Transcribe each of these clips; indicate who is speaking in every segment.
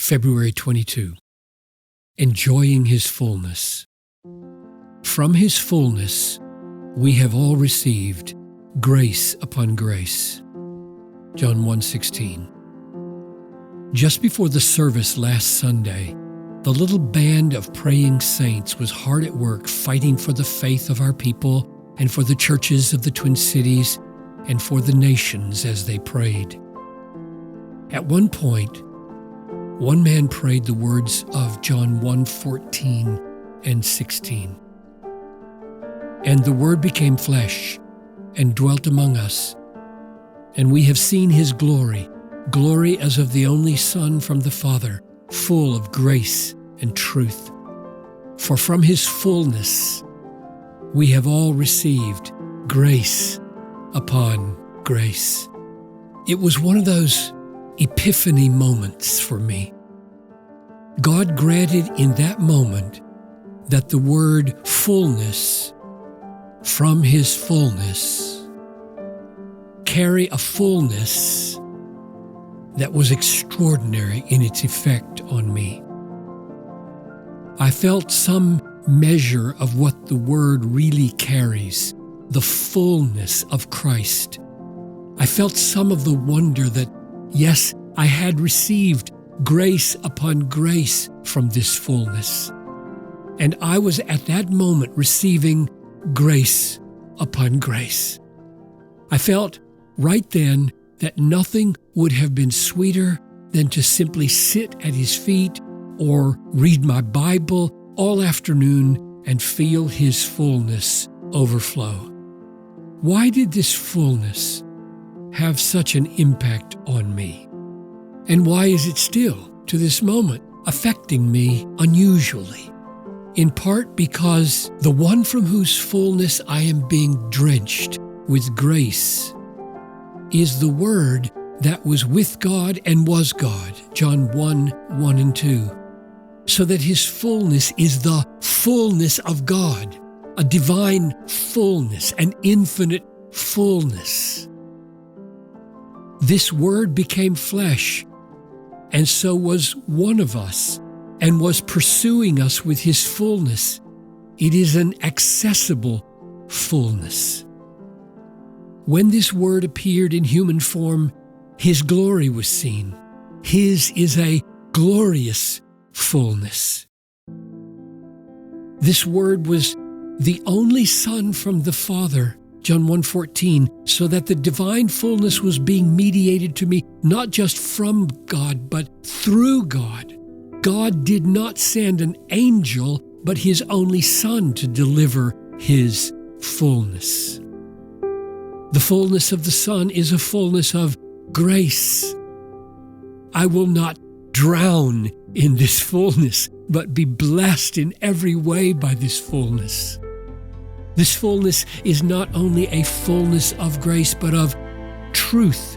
Speaker 1: February 22. Enjoying His fullness. From His fullness, we have all received grace upon grace. John 1:16. Just before the service last Sunday, the little band of praying saints was hard at work fighting for the faith of our people and for the churches of the Twin Cities and for the nations as they prayed. At one point, one man prayed the words of John 1:14 and 16. And the Word became flesh and dwelt among us, and we have seen His glory, glory as of the only Son from the Father, full of grace and truth. For from His fullness we have all received grace upon grace. It was one of those epiphany moments for me. God granted in that moment that the word fullness, from His fullness, carry a fullness that was extraordinary in its effect on me. I felt some measure of what the word really carries, the fullness of Christ. I felt some of the wonder that, yes, I had received grace upon grace from this fullness. And I was at that moment receiving grace upon grace. I felt right then that nothing would have been sweeter than to simply sit at His feet or read my Bible all afternoon and feel His fullness overflow. Why did this fullness have such an impact on me? And why is it still, to this moment, affecting me unusually? In part because the one from whose fullness I am being drenched with grace is the Word that was with God and was God, John 1:1 and 2. So that His fullness is the fullness of God, a divine fullness, an infinite fullness. This Word became flesh, and so was one of us, and was pursuing us with His fullness. It is an accessible fullness. When this Word appeared in human form, His glory was seen. His is a glorious fullness. This Word was the only Son from the Father, John 1:14, so that the divine fullness was being mediated to me, not just from God, but through God. God did not send an angel, but His only Son to deliver His fullness. The fullness of the Son is a fullness of grace. I will not drown in this fullness, but be blessed in every way by this fullness. This fullness is not only a fullness of grace, but of truth.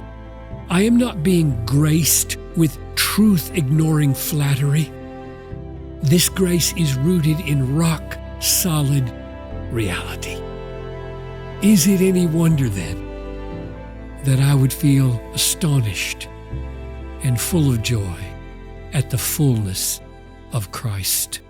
Speaker 1: I am not being graced with truth-ignoring flattery. This grace is rooted in rock-solid reality. Is it any wonder, then, that I would feel astonished and full of joy at the fullness of Christ?